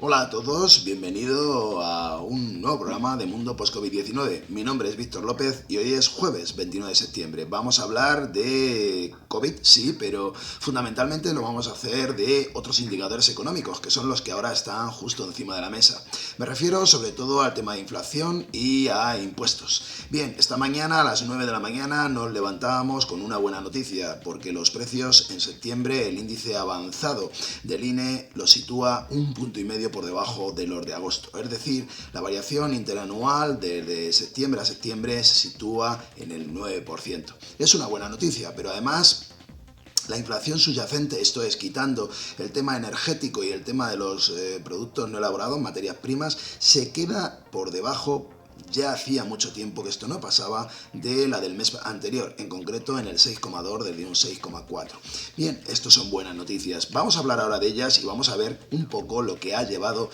Hola a todos, bienvenido a un nuevo programa de Mundo Post-COVID-19. Mi nombre es Víctor López y hoy es jueves 29 de septiembre. Vamos a hablar de COVID, sí, pero fundamentalmente lo vamos a hacer de otros indicadores económicos, que son los que ahora están justo encima de la mesa. Me refiero sobre todo al tema de inflación y a impuestos. Bien, esta mañana a las 9 de la mañana nos levantábamos con una buena noticia, porque los precios en septiembre, el índice avanzado del INE lo sitúa 1,5 puntos por debajo de los de agosto. Es decir, la variación interanual de septiembre a septiembre se sitúa en el 9%. Es una buena noticia, pero además la inflación subyacente, esto es, quitando el tema energético y el tema de los productos no elaborados, materias primas, se queda por debajo. Ya hacía mucho tiempo que esto no pasaba de la del mes anterior, en concreto en el 6,2 desde un 6,4. Bien, estos son buenas noticias. Vamos a hablar ahora de ellas y vamos a ver un poco lo que ha llevado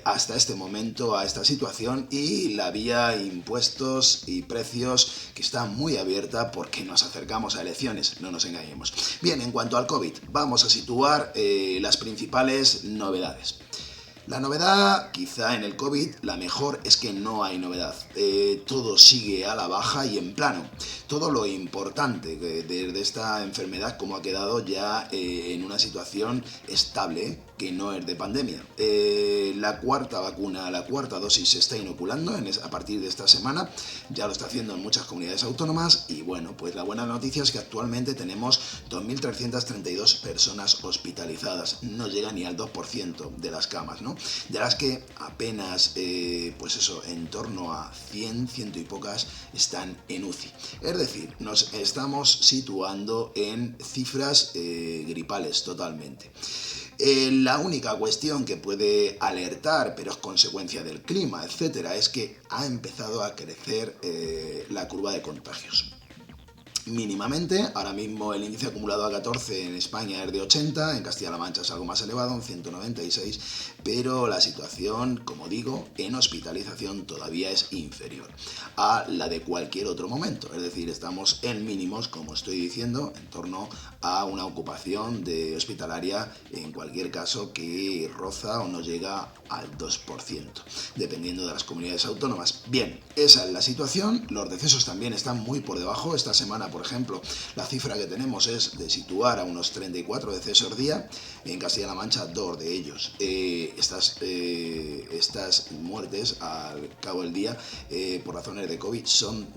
hasta este momento a esta situación y la vía impuestos y precios que está muy abierta porque nos acercamos a elecciones, no nos engañemos. Bien, en cuanto al COVID, vamos a situar las principales novedades. La novedad, quizá en el COVID, la mejor es que no hay novedad. Todo sigue a la baja y en plano. Todo lo importante de esta enfermedad, como ha quedado ya en una situación estable, que no es de pandemia. La cuarta vacuna, la cuarta dosis se está inoculando a partir de esta semana. Ya lo está haciendo en muchas comunidades autónomas y bueno, pues la buena noticia es que actualmente tenemos 2.332 personas hospitalizadas. No llega ni al 2% de las camas, ¿no? De las que apenas, pues eso, en torno a 100 y pocas están en UCI. Es decir, nos estamos situando en cifras gripales totalmente. La única cuestión que puede alertar, pero es consecuencia del clima, etcétera, es que ha empezado a crecer la curva de contagios. Mínimamente, ahora mismo el índice acumulado a 14 en España es de 80, en Castilla-La Mancha es algo más elevado, en 196, pero la situación, como digo, en hospitalización todavía es inferior a la de cualquier otro momento, es decir, estamos en mínimos, como estoy diciendo, en torno a una ocupación de hospitalaria, en cualquier caso, que roza o no llega al 2%, dependiendo de las comunidades autónomas. Bien, esa es la situación, los decesos también están muy por debajo. Esta semana, por ejemplo, la cifra que tenemos es de situar a unos 34 decesos día, en Castilla-La Mancha 2 de ellos. Estas muertes al cabo del día por razones de COVID son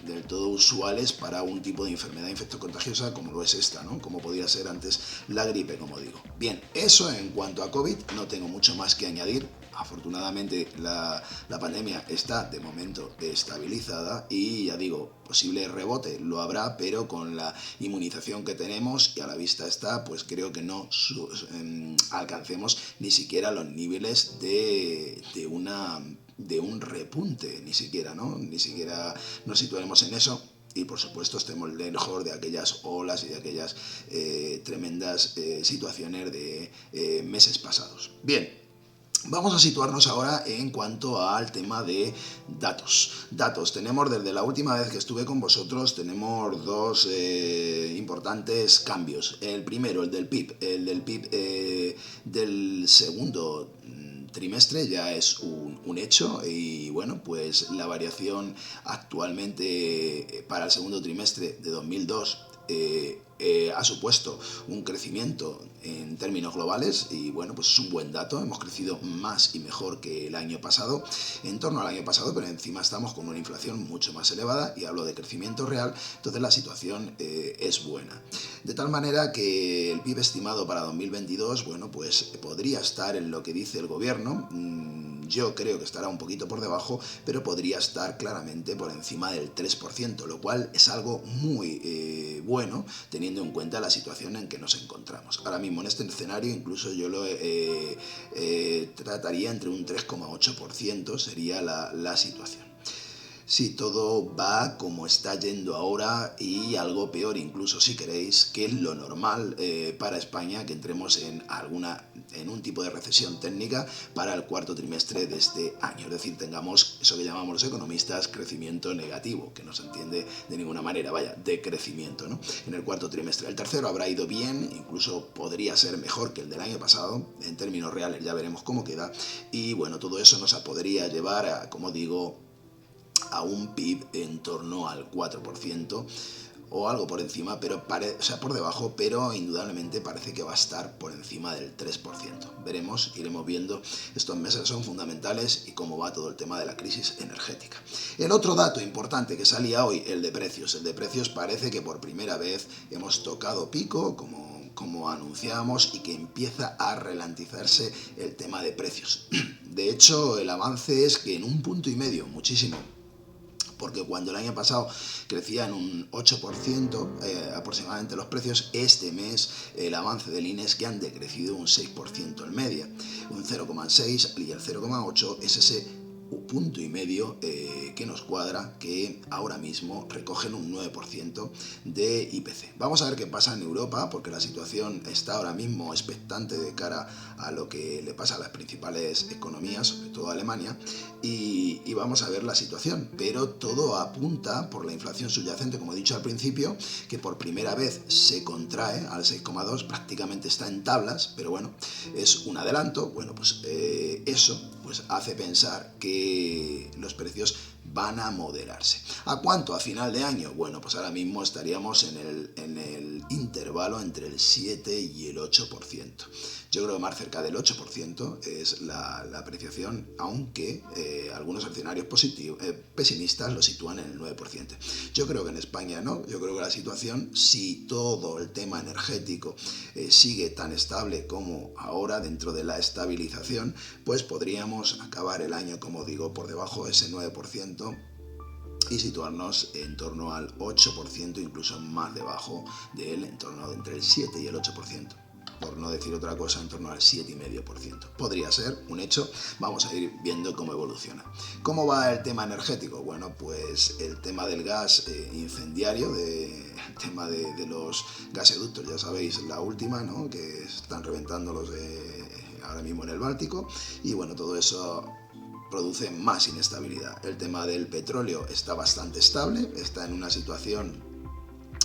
del todo usuales para un tipo de enfermedad infectocontagiosa como lo es esta, ¿no? Como podía ser antes la gripe, como digo. Bien, eso en cuanto a COVID, no tengo mucho más que añadir. Afortunadamente la pandemia está de momento estabilizada y ya digo, posible rebote lo habrá, pero con la inmunización que tenemos y a la vista está, pues creo que no alcancemos ni siquiera los niveles de un repunte, ni siquiera, ¿no? Ni siquiera nos situaremos en eso. Y por supuesto estemos lejos de aquellas olas y de aquellas tremendas situaciones de meses pasados. Bien, vamos a situarnos ahora en cuanto al tema de datos. Datos, tenemos desde la última vez que estuve con vosotros, tenemos dos importantes cambios. El primero, el del PIB. El del PIB del segundo trimestre ya es un hecho y bueno, pues la variación actualmente para el segundo trimestre de 2002 ha supuesto un crecimiento en términos globales y bueno, pues es un buen dato, hemos crecido más y mejor que el año pasado, en torno al año pasado, pero encima estamos con una inflación mucho más elevada y hablo de crecimiento real, entonces la situación es buena. De tal manera que el PIB estimado para 2022, bueno, pues podría estar en lo que dice el gobierno. Yo creo que estará un poquito por debajo, pero podría estar claramente por encima del 3%, lo cual es algo muy bueno, teniendo en cuenta la situación en que nos encontramos. Ahora mismo en este escenario incluso yo lo trataría entre un 3,8%, sería la situación. Si todo va como está yendo ahora y algo peor incluso si queréis, que es lo normal para España, que entremos en un tipo de recesión técnica para el cuarto trimestre de este año. Es decir, tengamos eso que llamamos los economistas crecimiento negativo, que no se entiende de ninguna manera, vaya, decrecimiento, ¿no? En el cuarto trimestre. El tercero habrá ido bien, incluso podría ser mejor que el del año pasado, en términos reales ya veremos cómo queda, y bueno, todo eso nos podría llevar a, como digo, a un PIB en torno al 4% o algo por encima, pero por debajo, pero indudablemente parece que va a estar por encima del 3%. Veremos, iremos viendo. Estos meses son fundamentales y cómo va todo el tema de la crisis energética. El otro dato importante que salía hoy, el de precios. El de precios parece que por primera vez hemos tocado pico, como anunciábamos, y que empieza a ralentizarse el tema de precios. De hecho, el avance es que en 1,5 puntos, muchísimo, porque cuando el año pasado crecían un 8% aproximadamente los precios, este mes el avance del INE es que han decrecido un 6% en media, un 0,6 y el 0,8 es ese 1,5 puntos que nos cuadra, que ahora mismo recogen un 9% de IPC. Vamos a ver qué pasa en Europa, porque la situación está ahora mismo expectante de cara a lo que le pasa a las principales economías, sobre todo a Alemania, y vamos a ver la situación. Pero todo apunta, por la inflación subyacente, como he dicho al principio, que por primera vez se contrae al 6,2, prácticamente está en tablas, pero bueno, es un adelanto. Bueno, pues eso pues hace pensar que los precios van a moderarse. ¿A cuánto? ¿A final de año? Bueno, pues ahora mismo estaríamos en el intervalo entre el 7 y el 8%. Yo creo que más cerca del 8% es la apreciación, aunque algunos escenarios pesimistas lo sitúan en el 9%. Yo creo que en España no. Yo creo que la situación, si todo el tema energético sigue tan estable como ahora, dentro de la estabilización, pues podríamos acabar el año, como digo, por debajo de ese 9%, y situarnos en torno al 8%, incluso más debajo de él, en torno entre el 7 y el 8%. Por no decir otra cosa, en torno al 7,5%. Podría ser un hecho, vamos a ir viendo cómo evoluciona. ¿Cómo va el tema energético? Bueno, pues el tema del gas incendiario, el tema de los gasoductos, ya sabéis, la última, ¿no?, que están reventándolos ahora mismo en el Báltico, y bueno, todo eso produce más inestabilidad. El tema del petróleo está bastante estable, está en una situación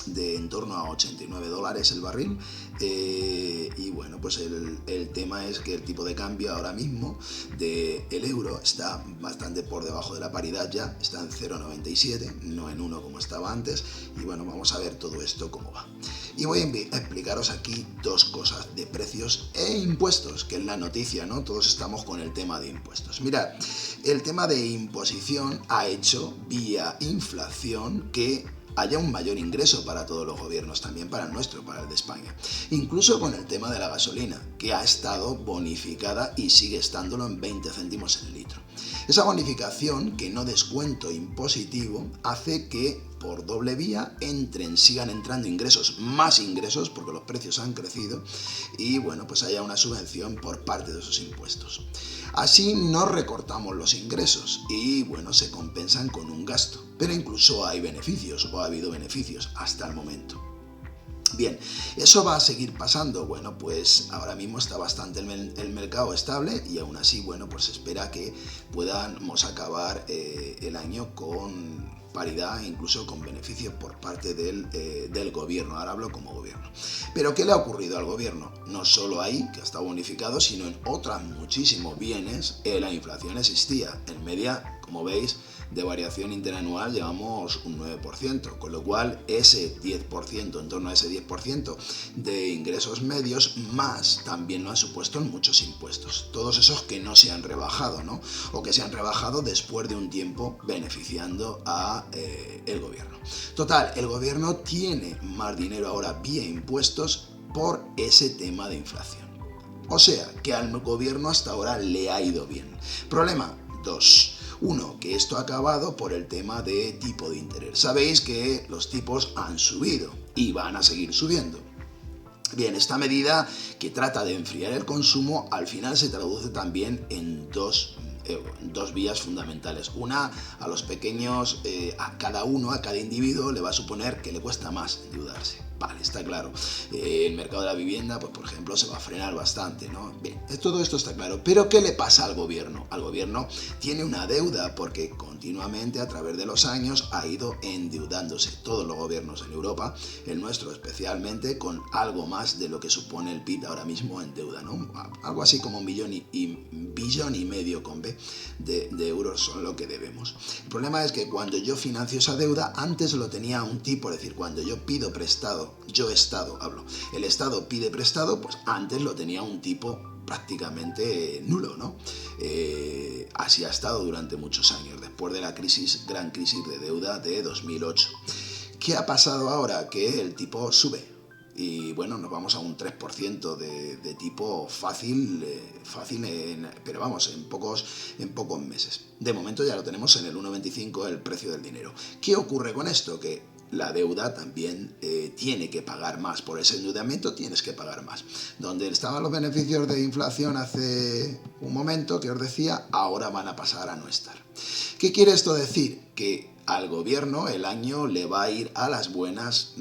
de en torno a $89 el barril, y bueno, pues el tema es que el tipo de cambio ahora mismo del euro está bastante por debajo de la paridad, ya está en 0,97, no en 1 como estaba antes, y bueno, vamos a ver todo esto cómo va. Y voy a explicaros aquí dos cosas de precios e impuestos, que es la noticia, ¿no? Todos estamos con el tema de impuestos. Mirad, el tema de imposición ha hecho, vía inflación, que haya un mayor ingreso para todos los gobiernos, también para el nuestro, para el de España. Incluso con el tema de la gasolina, que ha estado bonificada y sigue estándolo en 20 céntimos el litro. Esa bonificación, que no descuento impositivo, hace que por doble vía sigan entrando ingresos, más ingresos, porque los precios han crecido, y bueno, pues haya una subvención por parte de esos impuestos. Así no recortamos los ingresos y bueno, se compensan con un gasto, pero incluso hay beneficios, o ha habido beneficios hasta el momento. Bien, ¿eso va a seguir pasando? Bueno, pues ahora mismo está bastante el mercado estable, y aún así, bueno, pues se espera que podamos acabar el año con paridad, incluso con beneficios por parte del gobierno. Ahora hablo como gobierno. Pero ¿qué le ha ocurrido al gobierno? No solo ahí, que ha estado bonificado, sino en otros muchísimos bienes la inflación existía. En media, como veis, de variación interanual llevamos un 9%, con lo cual ese 10%, en torno a ese 10% de ingresos medios, más también lo han supuesto en muchos impuestos. Todos esos que no se han rebajado, ¿no? O que se han rebajado después de un tiempo beneficiando a el gobierno. Total, el gobierno tiene más dinero ahora vía impuestos por ese tema de inflación. O sea, que al gobierno hasta ahora le ha ido bien. Problema 2. Uno, que esto ha acabado por el tema de tipo de interés. Sabéis que los tipos han subido y van a seguir subiendo. Bien, esta medida, que trata de enfriar el consumo, al final se traduce también en dos dos vías fundamentales. Una, a los pequeños, a cada uno, a cada individuo le va a suponer que le cuesta más endeudarse. Vale, está claro. El mercado de la vivienda, pues por ejemplo, se va a frenar bastante, ¿no? Bien, todo esto está claro. Pero ¿qué le pasa al gobierno? Al gobierno tiene una deuda porque continuamente a través de los años ha ido endeudándose. Todos los gobiernos en Europa, el nuestro especialmente, con algo más de lo que supone el PIB ahora mismo en deuda, ¿no? Algo así como un billón y medio con B de euros son lo que debemos. El problema es que cuando yo financio esa deuda, antes lo tenía a un tipo, es decir, cuando yo pido prestado, el Estado pide prestado, pues antes lo tenía un tipo prácticamente nulo, ¿no? Así ha estado durante muchos años, después de la gran crisis de deuda de 2008. ¿Qué ha pasado ahora? Que el tipo sube. Y bueno, nos vamos a un 3% de tipo fácil, pero vamos, en pocos meses. De momento ya lo tenemos en el 1,25 el precio del dinero. ¿Qué ocurre con esto? Que la deuda también tiene que pagar más. Por ese endeudamiento tienes que pagar más. Donde estaban los beneficios de inflación hace un momento, que os decía, ahora van a pasar a no estar. ¿Qué quiere esto decir? Que al gobierno el año le va a ir a las buenas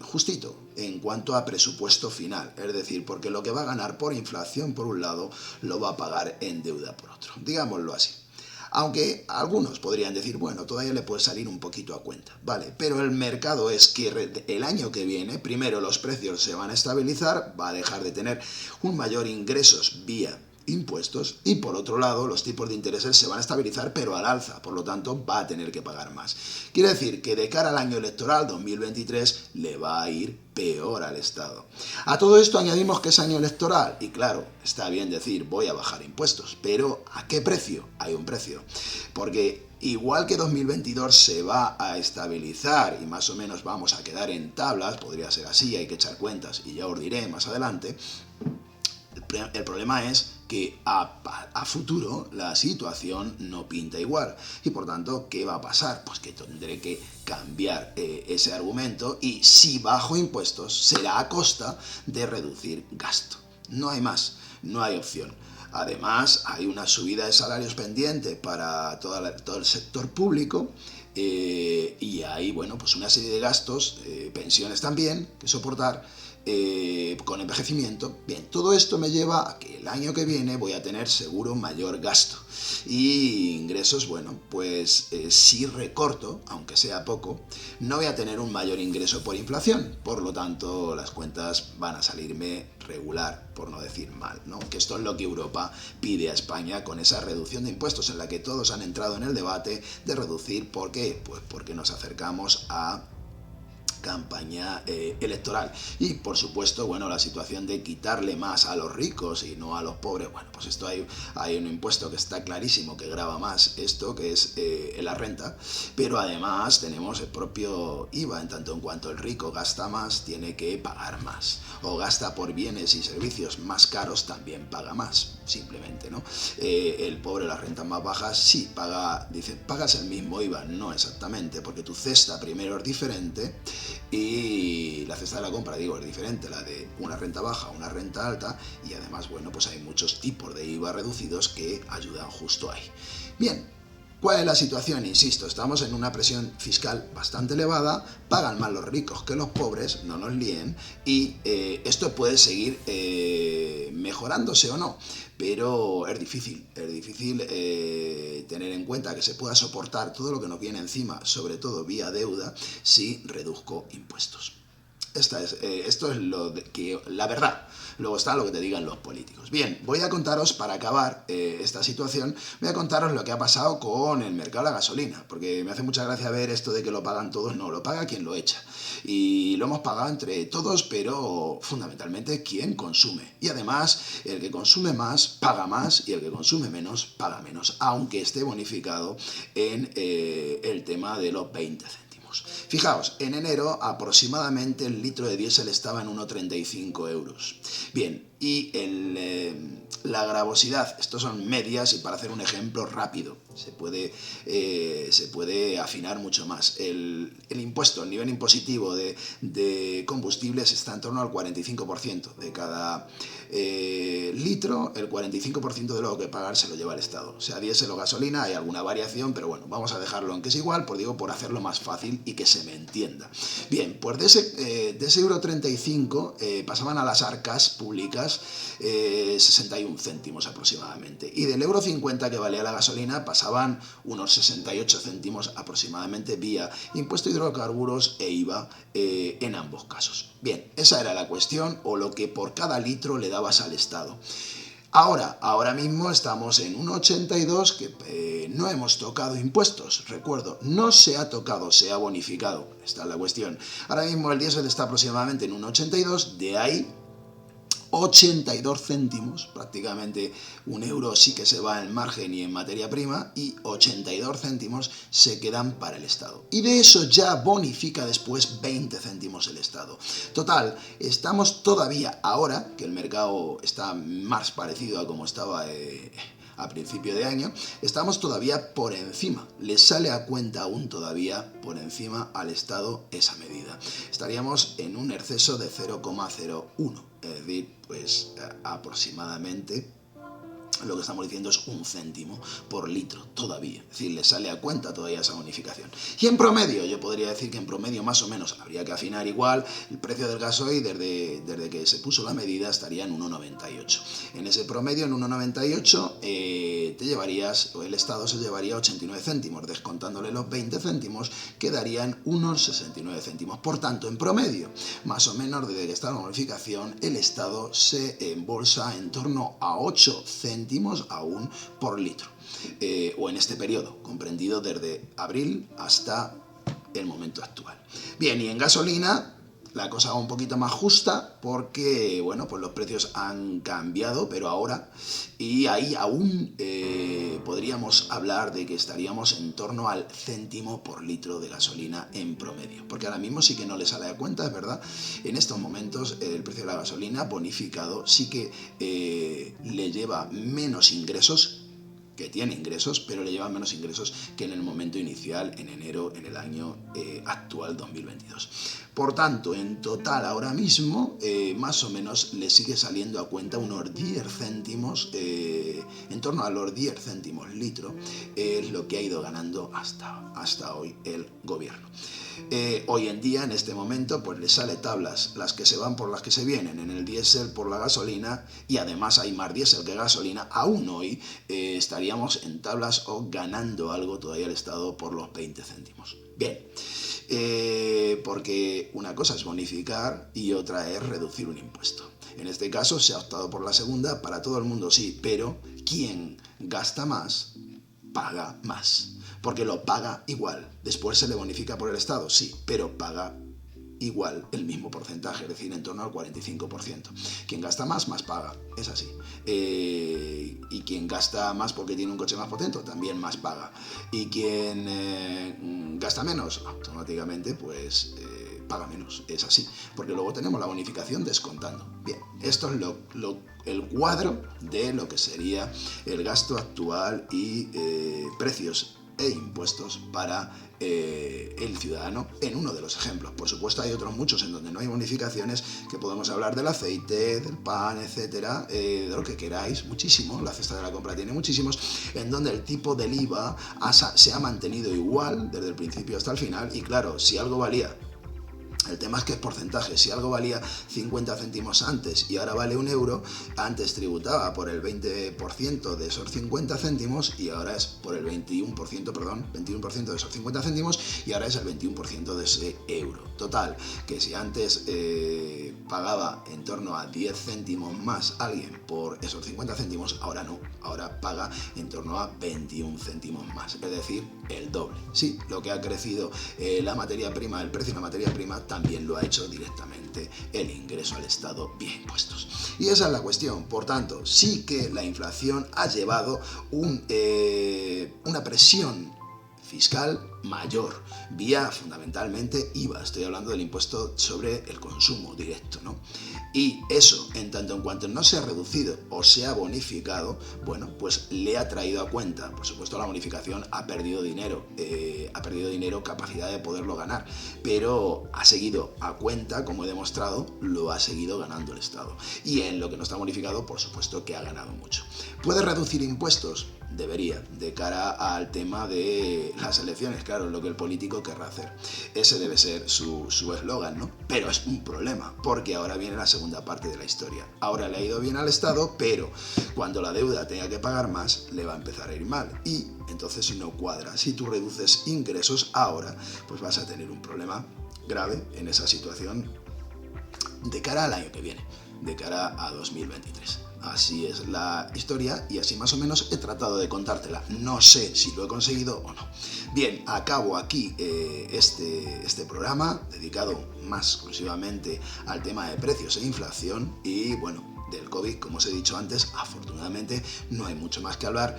justito en cuanto a presupuesto final. Es decir, porque lo que va a ganar por inflación por un lado, lo va a pagar en deuda por otro. Digámoslo así. Aunque algunos podrían decir, bueno, todavía le puede salir un poquito a cuenta, vale, pero el mercado es que el año que viene, primero los precios se van a estabilizar, va a dejar de tener un mayor ingresos vía impuestos y por otro lado los tipos de intereses se van a estabilizar pero al alza, por lo tanto va a tener que pagar más. Quiere decir que de cara al año electoral 2023 le va a ir peor al Estado. A todo esto añadimos que es año electoral y claro, está bien decir voy a bajar impuestos, pero ¿a qué precio? Hay un precio, porque igual que 2022 se va a estabilizar y más o menos vamos a quedar en tablas, podría ser así, hay que echar cuentas y ya os diré más adelante. El problema es que a futuro la situación no pinta igual y por tanto, ¿qué va a pasar? Pues que tendré que cambiar ese argumento y si bajo impuestos será a costa de reducir gasto. No hay más, no hay opción. Además, hay una subida de salarios pendiente para todo el sector público y hay, bueno, pues una serie de gastos, pensiones también, que soportar. Con envejecimiento. Bien, todo esto me lleva a que el año que viene voy a tener seguro mayor gasto y ingresos, bueno, pues si recorto, aunque sea poco, no voy a tener un mayor ingreso por inflación, por lo tanto las cuentas van a salirme regular, por no decir mal, ¿no? Que esto es lo que Europa pide a España con esa reducción de impuestos en la que todos han entrado en el debate de reducir. ¿Por qué? Pues porque nos acercamos a campaña electoral y por supuesto, bueno, la situación de quitarle más a los ricos y no a los pobres, bueno, pues esto hay un impuesto que está clarísimo que grava más esto, que es la renta, pero además tenemos el propio IVA, en tanto en cuanto el rico gasta más, tiene que pagar más, o gasta por bienes y servicios más caros, también paga más, simplemente, ¿no? El pobre, las rentas más bajas, sí, pagas el mismo IVA, no exactamente, porque tu cesta primero es diferente y la cesta de la compra, digo, es diferente, la de una renta baja a una renta alta y además, bueno, pues hay muchos tipos de IVA reducidos que ayudan justo ahí. Bien, ¿cuál es la situación? Insisto, estamos en una presión fiscal bastante elevada, pagan más los ricos que los pobres, no nos líen, y esto puede seguir mejorándose o no, pero es difícil tener en cuenta que se pueda soportar todo lo que nos viene encima, sobre todo vía deuda, si reduzco impuestos. Esto es la verdad. Luego está lo que te digan los políticos. Bien, voy a contaros, para acabar esta situación, voy a contaros lo que ha pasado con el mercado de la gasolina, porque me hace mucha gracia ver esto de que lo pagan todos. No, lo paga quien lo echa. Y lo hemos pagado entre todos, pero fundamentalmente quien consume. Y además, el que consume más, paga más, y el que consume menos, paga menos, aunque esté bonificado en el tema de los 20 céntimos. céntimos. Fijaos, en enero aproximadamente el litro de diésel estaba en 1,35 euros. Bien, y la gravosidad, estos son medias y para hacer un ejemplo rápido, se puede afinar mucho más. El impuesto, el nivel impositivo de combustibles está en torno al 45%. De cada litro, el 45% de lo que pagar se lo lleva el Estado. Sea diésel o gasolina, hay alguna variación, pero bueno, vamos a dejarlo en que es igual, por hacerlo más fácil y que se me entienda. Bien, pues de ese euro 35 pasaban a las arcas públicas 61 céntimos aproximadamente. Y del euro 50 que valía la gasolina pasaban unos 68 céntimos aproximadamente vía impuesto a hidrocarburos e IVA en ambos casos. Bien, esa era la cuestión, o lo que por cada litro le dabas al Estado. Ahora mismo estamos en 1,82 que no hemos tocado impuestos, recuerdo, no se ha tocado, se ha bonificado, esta es la cuestión. Ahora mismo el diésel está aproximadamente en 1,82, de ahí 82 céntimos, prácticamente un euro sí que se va en margen y en materia prima, y 82 céntimos se quedan para el Estado. Y de eso ya bonifica después 20 céntimos el Estado. Total, estamos todavía, ahora que el mercado está más parecido a como estaba a principio de año, estamos todavía por encima, le sale a cuenta aún todavía por encima al Estado esa medida. Estaríamos en un exceso de 0,01, es decir, pues aproximadamente lo que estamos diciendo es 1 céntimo por litro todavía, es decir, le sale a cuenta todavía esa bonificación. Y en promedio, yo podría decir que en promedio más o menos, habría que afinar igual, el precio del gasoil desde que se puso la medida estaría en 1,98. En ese promedio, en 1,98, te llevarías, o el Estado se llevaría 89 céntimos, descontándole los 20 céntimos, quedarían unos 69 céntimos. Por tanto, en promedio, más o menos desde que está la bonificación, el Estado se embolsa en torno a 8 céntimos aún por litro, o en este periodo, comprendido desde abril hasta el momento actual. Bien, y en gasolina la cosa va un poquito más justa porque, bueno, pues los precios han cambiado, pero ahora, y ahí aún podríamos hablar de que estaríamos en torno al céntimo por litro de gasolina en promedio, porque ahora mismo sí que no le sale a cuenta, es verdad, en estos momentos el precio de la gasolina bonificado sí que le lleva menos ingresos, que tiene ingresos, pero le llevan menos ingresos que en el momento inicial, en enero, en el año actual 2022. Por tanto, en total ahora mismo, más o menos le sigue saliendo a cuenta unos 10 céntimos, en torno a los 10 céntimos litro, es lo que ha ido ganando hasta hoy el gobierno. Hoy en día, en este momento, pues le sale tablas, las que se van por las que se vienen, en el diésel por la gasolina, y además hay más diésel que gasolina. Aún hoy estaríamos en tablas o ganando algo todavía el Estado por los 20 céntimos. Bien, porque una cosa es bonificar y otra es reducir un impuesto. En este caso se ha optado por la segunda, para todo el mundo sí, pero quien gasta más, paga más. Porque lo paga igual. Después se le bonifica por el Estado, sí, pero paga igual el mismo porcentaje, es decir, en torno al 45%. Quien gasta más, más paga, es así. Y quien gasta más porque tiene un coche más potente, también más paga. Y quien gasta menos, automáticamente, pues paga menos, es así. Porque luego tenemos la bonificación descontando. Bien, esto es el cuadro de lo que sería el gasto actual y precios e impuestos para el ciudadano en uno de los ejemplos. Por supuesto hay otros muchos en donde no hay bonificaciones, que podemos hablar del aceite, del pan, etcétera, de lo que queráis, muchísimo. La cesta de la compra tiene muchísimos, en donde el tipo del IVA se ha mantenido igual desde el principio hasta el final. Y claro, si algo valía, el tema es que es porcentaje. Si algo valía 50 céntimos antes y ahora vale 1 euro, antes tributaba por el 20% de esos 50 céntimos y ahora es por el 21%, perdón, 21% de esos 50 céntimos y ahora es el 21% de ese euro. Total, que si antes pagaba en torno a 10 céntimos más alguien por esos 50 céntimos, ahora no, ahora paga en torno a 21 céntimos más, es decir, el doble. Sí, lo que ha crecido la materia prima, el precio de la materia prima, también lo ha hecho directamente el ingreso al Estado vía impuestos. Y esa es la cuestión. Por tanto, sí que la inflación ha llevado una presión fiscal mayor, vía fundamentalmente IVA, estoy hablando del impuesto sobre el consumo directo, ¿no? Y eso, en tanto en cuanto no se ha reducido o se ha bonificado, bueno, pues le ha traído a cuenta, por supuesto la bonificación ha perdido dinero, capacidad de poderlo ganar, pero ha seguido a cuenta, como he demostrado, lo ha seguido ganando el Estado. Y en lo que no está bonificado, por supuesto que ha ganado mucho. ¿Puede reducir impuestos? Debería, de cara al tema de las elecciones, claro, lo que el político querrá hacer. Ese debe ser su eslogan, ¿no? Pero es un problema, porque ahora viene la segunda parte de la historia. Ahora le ha ido bien al Estado, pero cuando la deuda tenga que pagar más, le va a empezar a ir mal. Y entonces no cuadra. Si tú reduces ingresos ahora, pues vas a tener un problema grave en esa situación de cara al año que viene, de cara a 2023. Así es la historia y así más o menos he tratado de contártela. No sé si lo he conseguido o no. Bien, acabo aquí este programa dedicado más exclusivamente al tema de precios e inflación y bueno, del COVID, como os he dicho antes, afortunadamente no hay mucho más que hablar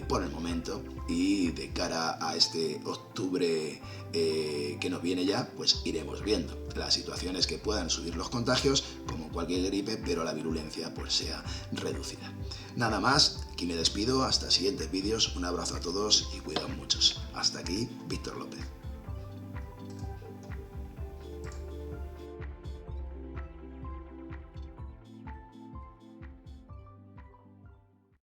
por el momento y de cara a este octubre que nos viene ya, pues iremos viendo las situaciones que puedan subir los contagios, como cualquier gripe, pero la virulencia pues sea reducida. Nada más, aquí me despido, hasta siguientes vídeos, un abrazo a todos y cuidaos muchos. Hasta aquí, Víctor López.